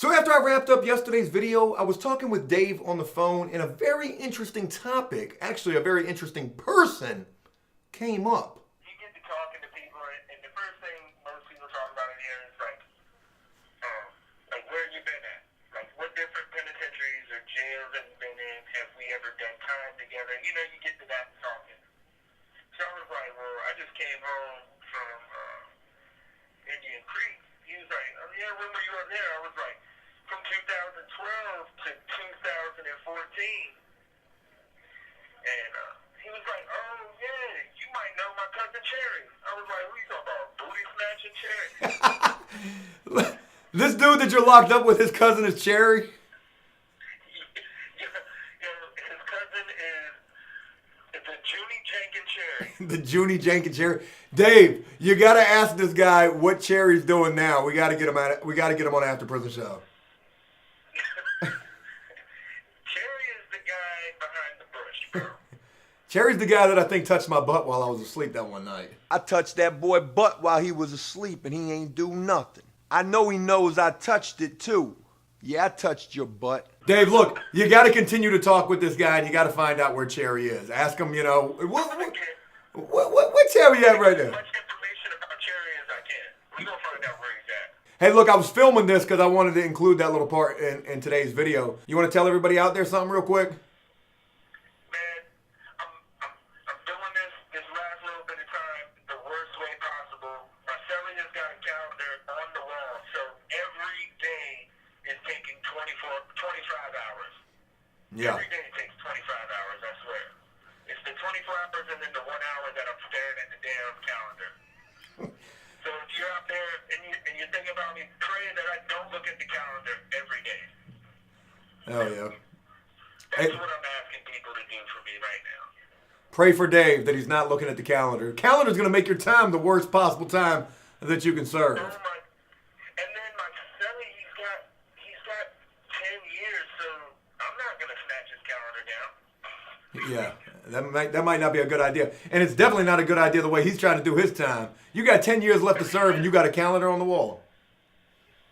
So after I wrapped up yesterday's video, I was talking with Dave on the phone and a very interesting topic, actually a very interesting person, came up. You get to talking to people, and the first thing most people talk about in here is like where you been at? Like what different penitentiaries or jails have you been in? Have we ever done time together? You know, you get to that talking. So I was like, well, I just came home from Indian Creek. He was like, oh yeah, when were you on there? I was like, from 2012 to 2014. And he was like, oh yeah, you might know my cousin Cherry. I was like, what are you talking about? Booty snatching Cherry? This dude that you're locked up with, his cousin is Cherry? His cousin is the Junie Jenkins Cherry. The Junie Jenkins Cherry. Dave, you gotta ask this guy what Cherry's doing now. We gotta get him on After Prison Show. Cherry is the guy behind the bush, bro. Cherry's the guy that I think touched my butt while I was asleep that one night. I touched that boy butt while he was asleep and he ain't do nothing. I know he knows I touched it too. Yeah, I touched your butt. Dave, look, you got to continue to talk with this guy and you got to find out where Cherry is. Ask him, you know, where Cherry at right now? As much information about Cherry as I can. We gonna find out where he's at. Hey, look, I was filming this because I wanted to include that little part in today's video. You want to tell everybody out there something real quick? Man, I'm doing this last little bit of time the worst way possible. My cellie has got a calendar on the wall, so every day is taking 25 hours. Yeah. Every day takes 25 hours, I swear. It's the 24 hours and then the 1 hour that I'm staring at the damn calendar. So if you're out there and you're thinking about me, pray that I don't look at the calendar every day. Oh, yeah. That's what I'm asking people to do for me right now. Pray for Dave that he's not looking at the calendar. The calendar's going to make your time the worst possible time that you can serve. Oh my, and then my cellie, he's got 10 years, so I'm not going to snatch his calendar down. Yeah, that might not be a good idea. And it's definitely not a good idea the way he's trying to do his time. You got 10 years left to serve and you got a calendar on the wall.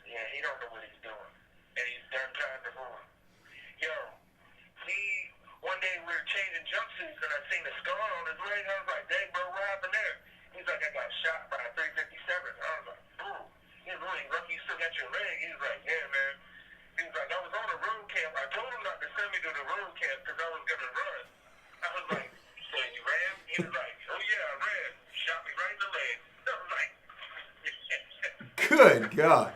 Yeah, he don't know what he's doing. And he's done time before. Yo, one day we were changing jumpsuits and I seen a scar on his leg. I was like, dang, bro, what happened there? He's like, I got shot by a 357. I was like, ooh. He was really lucky you still got your leg. He was like, yeah, man. He was like, I was on a road camp. I told him not to send me to the road camp because I was going to run. I was like, so you ran? He was like, oh yeah, I ran. Shot me right in the leg. I was like, Good God.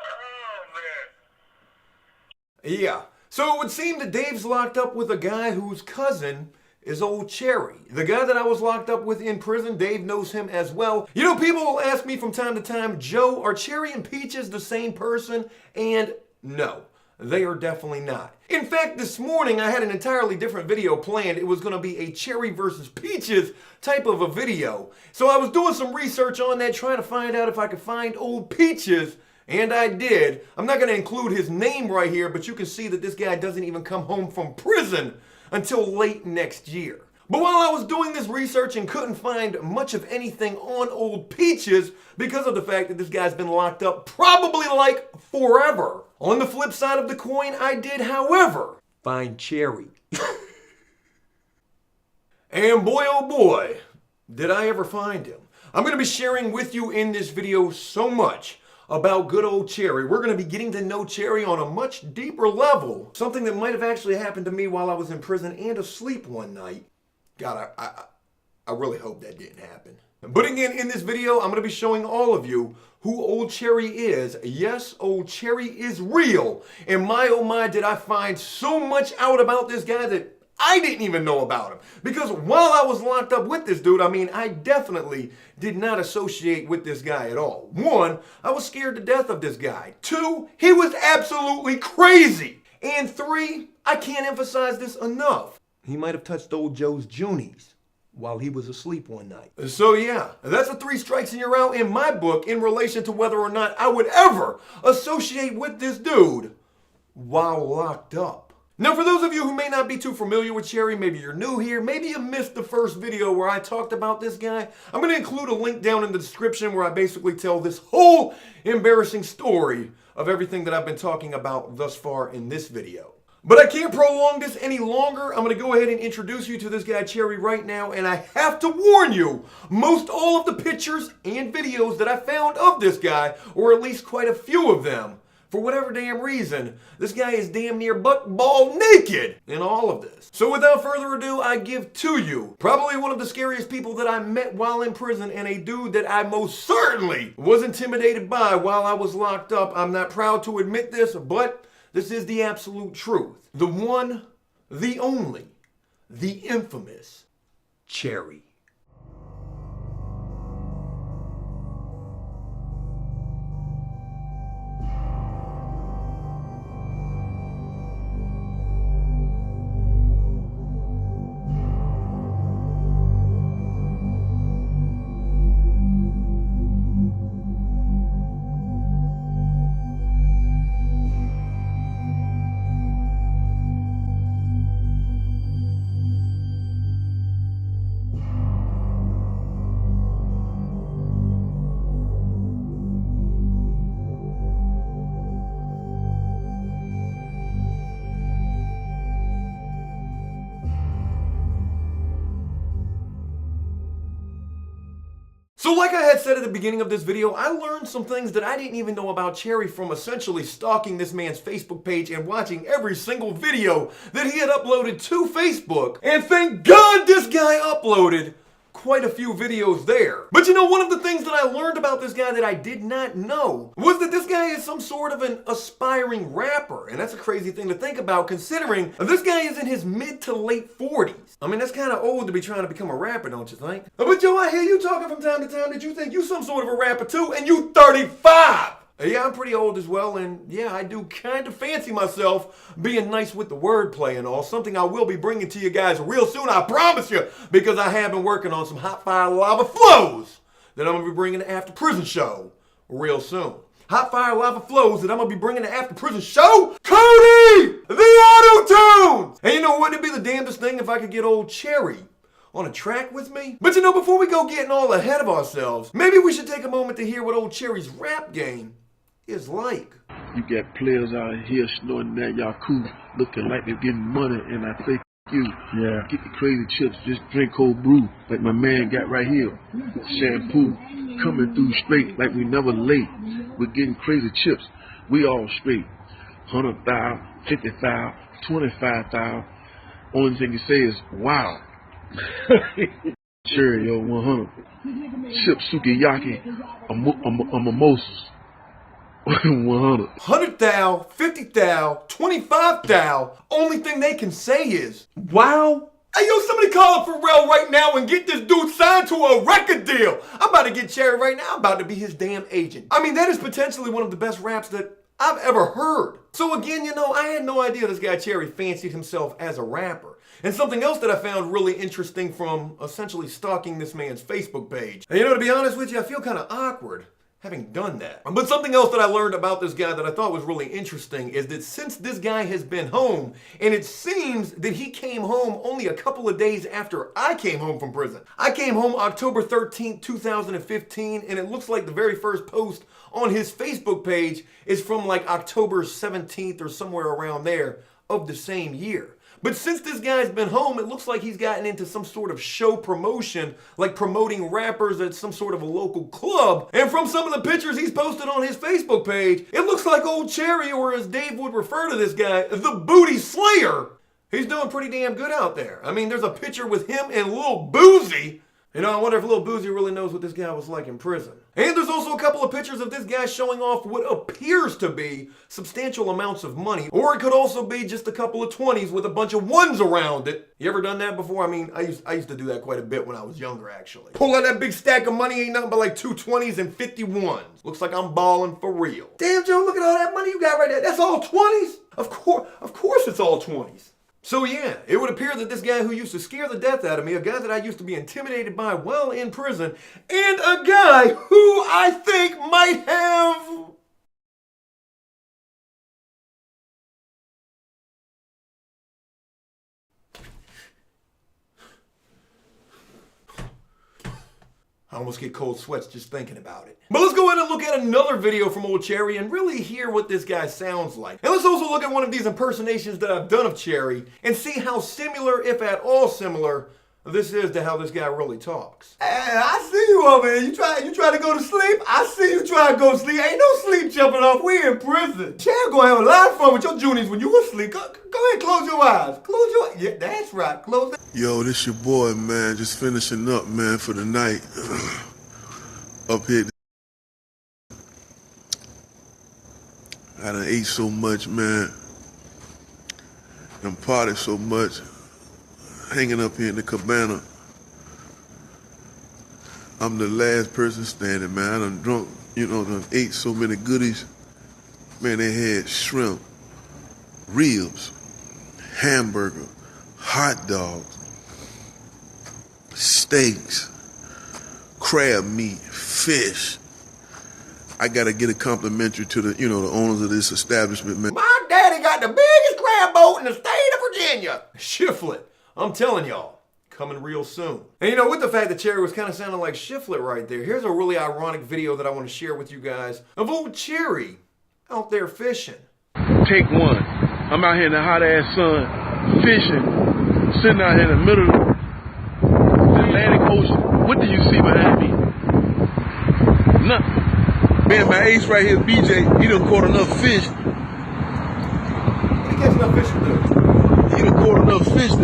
oh, man. Yeah. So it would seem that Dave's locked up with a guy whose cousin is old Cherry. The guy that I was locked up with in prison, Dave knows him as well. You know, people will ask me from time to time, Joe, are Cherry and Peaches the same person? And no, they are definitely not. In fact, this morning I had an entirely different video planned. It was going to be a Cherry versus Peaches type of a video. So I was doing some research on that, trying to find out if I could find old Peaches. And I did. I'm not going to include his name right here, but you can see that this guy doesn't even come home from prison until late next year. But while I was doing this research and couldn't find much of anything on old Peaches because of the fact that this guy's been locked up probably like forever. On the flip side of the coin, I did, however, find Cherry. And boy, oh boy, did I ever find him. I'm going to be sharing with you in this video so much about good old Cherry. We're going to be getting to know Cherry on a much deeper level. Something that might have actually happened to me while I was in prison and asleep one night. God, I really hope that didn't happen. But again, in this video, I'm going to be showing all of you who old Cherry is. Yes, old Cherry is real. And my oh my, did I find so much out about this guy that I didn't even know about him. Because while I was locked up with this dude, I mean, I definitely did not associate with this guy at all. One, I was scared to death of this guy. Two, he was absolutely crazy. And three, I can't emphasize this enough. He might have touched old Joe's Junies while he was asleep one night. So yeah, that's a 3 strikes and you're out in my book in relation to whether or not I would ever associate with this dude while locked up. Now, for those of you who may not be too familiar with Cherry, maybe you're new here, maybe you missed the first video where I talked about this guy, I'm going to include a link down in the description where I basically tell this whole embarrassing story of everything that I've been talking about thus far in this video. But I can't prolong this any longer. I'm going to go ahead and introduce you to this guy Cherry right now, and I have to warn you, most all of the pictures and videos that I found of this guy, or at least quite a few of them, for whatever damn reason, this guy is damn near butt ball naked in all of this. So without further ado, I give to you probably one of the scariest people that I met while in prison, and a dude that I most certainly was intimidated by while I was locked up. I'm not proud to admit this, but this is the absolute truth. The one, the only, the infamous Cherry. So like I had said at the beginning of this video, I learned some things that I didn't even know about Cherry from essentially stalking this man's Facebook page and watching every single video that he had uploaded to Facebook. And thank God this guy uploaded quite a few videos there. But you know, one of the things that I learned about this guy that I did not know was that this guy is some sort of an aspiring rapper. And that's a crazy thing to think about, considering this guy is in his mid to late 40s. I mean, that's kind of old to be trying to become a rapper, don't you think? But Joe, I hear you talking from time to time that you think you some sort of a rapper too, and you 35! Yeah, I'm pretty old as well, and yeah, I do kind of fancy myself being nice with the wordplay and all. Something I will be bringing to you guys real soon, I promise you, because I have been working on some hot fire lava flows that I'm going to be bringing to AfterPrisonShow real soon. Hot fire lava flows that I'm going to be bringing to AfterPrisonShow. Cody! The Auto-Tune! And you know, wouldn't it be the damnedest thing if I could get old Cherry on a track with me? But you know, before we go getting all ahead of ourselves, maybe we should take a moment to hear what old Cherry's rap game is like. You got players out here snorting that y'all cool, looking like they're getting money, and I say you. Yeah. Get the crazy chips, just drink cold brew, like my man got right here. Shampoo, coming through straight like we never late. We're getting crazy chips, we all straight. 100,000, 50,000, 25,000. Only thing you say is wow. Cherry, yo, 100. Chip sukiyaki, a mimosas. 100. 100,000, 50,000, 25,000. Only thing they can say is, wow. Hey, yo, somebody call up Pharrell right now and get this dude signed to a record deal. I'm about to get Cherry right now. I'm about to be his damn agent. I mean, that is potentially one of the best raps that I've ever heard. So again, you know, I had no idea this guy Cherry fancied himself as a rapper. And something else that I found really interesting from essentially stalking this man's Facebook page. And you know, to be honest with you, I feel kind of awkward having done that. But something else that I learned about this guy that I thought was really interesting is that since this guy has been home, and it seems that he came home only a couple of days after I came home from prison. I came home October 13th, 2015, and it looks like the very first post on his Facebook page is from like October 17th or somewhere around there of the same year. But since this guy's been home, it looks like he's gotten into some sort of show promotion, like promoting rappers at some sort of a local club. And from some of the pictures he's posted on his Facebook page, it looks like old Cherry, or as Dave would refer to this guy, the Booty Slayer. He's doing pretty damn good out there. I mean, there's a picture with him and Lil Boozy. You know, I wonder if Lil Boozy really knows what this guy was like in prison. And there's also a couple of pictures of this guy showing off what appears to be substantial amounts of money. Or it could also be just a couple of 20s with a bunch of ones around it. You ever done that before? I mean, I used to do that quite a bit when I was younger, actually. Pull out that big stack of money, ain't nothing but like 2 20s and 51s. Looks like I'm balling for real. Damn, Joe, look at all that money you got right there. That's all 20s? Of course it's all 20s. So yeah, it would appear that this guy who used to scare the death out of me, a guy that I used to be intimidated by while in prison, and a guy who I think might have I almost get cold sweats just thinking about it. But let's go ahead and look at another video from old Cherry and really hear what this guy sounds like. And let's also look at one of these impersonations that I've done of Cherry and see how similar, if at all similar, this is to how this guy really talks. Hey, I see you over here. You try to go to sleep? I see you try to go to sleep. Ain't no sleep jumping off. We in prison. Cherry gonna have a lot of fun with your juniors when you asleep. Go ahead, close your eyes. Close your eyes. Yeah, that's right. Close them. Yo, this your boy, man. Just finishing up, man, for the night. Up here. I done ate so much, man. Done partied so much. Hanging up here in the cabana. I'm the last person standing, man. I done drunk, done ate so many goodies. Man, they had shrimp, ribs, hamburger, hot dogs, steaks, crab meat, fish. I gotta get a complimentary to the, the owners of this establishment, man. My daddy got the biggest crab boat in the state of Virginia. Shiflet. I'm telling y'all, coming real soon. And with the fact that Cherry was kind of sounding like Shiflet right there, here's a really ironic video that I want to share with you guys of old Cherry out there fishing. Take one. I'm out here in the hot ass sun, fishing, sitting out here in the middle of the Atlantic Ocean. What do you see behind me? Nothing. Man, my ace right here, BJ, he done caught enough fish. What did he catch enough fish to do? He done caught enough fish to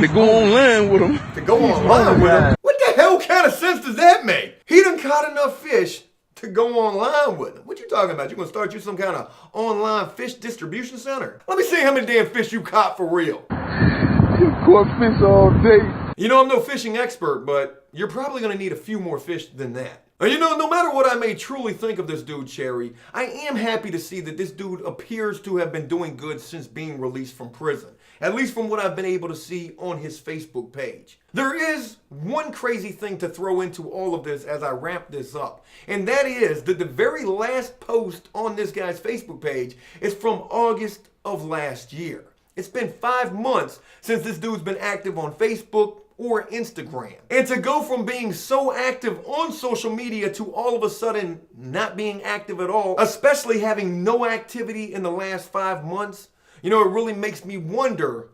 go online with him. To go online with him? What the hell kind of sense does that make? He done caught enough fish to go online with him. What you talking about? You gonna start you some kind of online fish distribution center? Let me see how many damn fish you caught for real. He caught fish all day. I'm no fishing expert, but you're probably gonna need a few more fish than that. And no matter what I may truly think of this dude, Cherry, I am happy to see that this dude appears to have been doing good since being released from prison. At least from what I've been able to see on his Facebook page. There is one crazy thing to throw into all of this as I wrap this up. And that is that the very last post on this guy's Facebook page is from August of last year. It's been 5 months since this dude's been active on Facebook or Instagram. And to go from being so active on social media to all of a sudden not being active at all, especially having no activity in the last 5 months, it really makes me wonder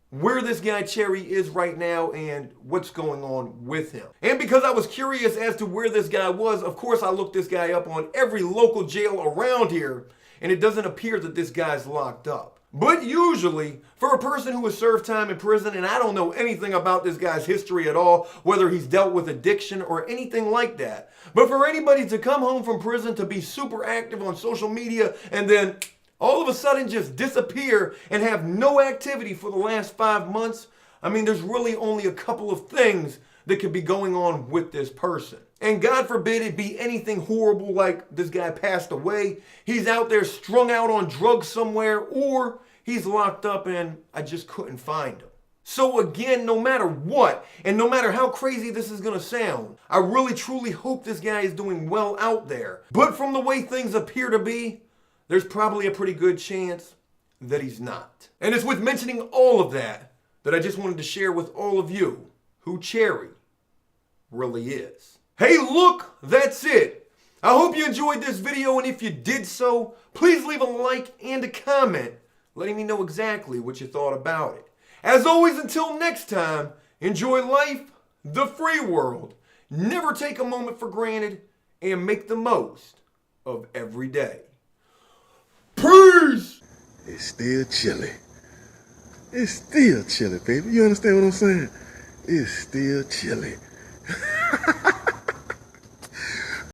where this guy Cherry is right now and what's going on with him. And because I was curious as to where this guy was, of course I looked this guy up on every local jail around here, and it doesn't appear that this guy's locked up. But usually, for a person who has served time in prison, and I don't know anything about this guy's history at all, whether he's dealt with addiction or anything like that, but for anybody to come home from prison to be super active on social media and then all of a sudden just disappear and have no activity for the last 5 months, there's really only a couple of things that could be going on with this person. And God forbid it be anything horrible like this guy passed away, he's out there strung out on drugs somewhere, or he's locked up and I just couldn't find him. So again, no matter what, and no matter how crazy this is gonna sound, I really truly hope this guy is doing well out there. But from the way things appear to be, there's probably a pretty good chance that he's not. And it's with mentioning all of that I just wanted to share with all of you who Cherry really is. Hey, look, that's it. I hope you enjoyed this video, and if you did so, please leave a like and a comment letting me know exactly what you thought about it. As always, until next time, enjoy life, the free world, never take a moment for granted, and make the most of every day. Peace! It's still chilly. It's still chilly, baby. You understand what I'm saying? It's still chilly.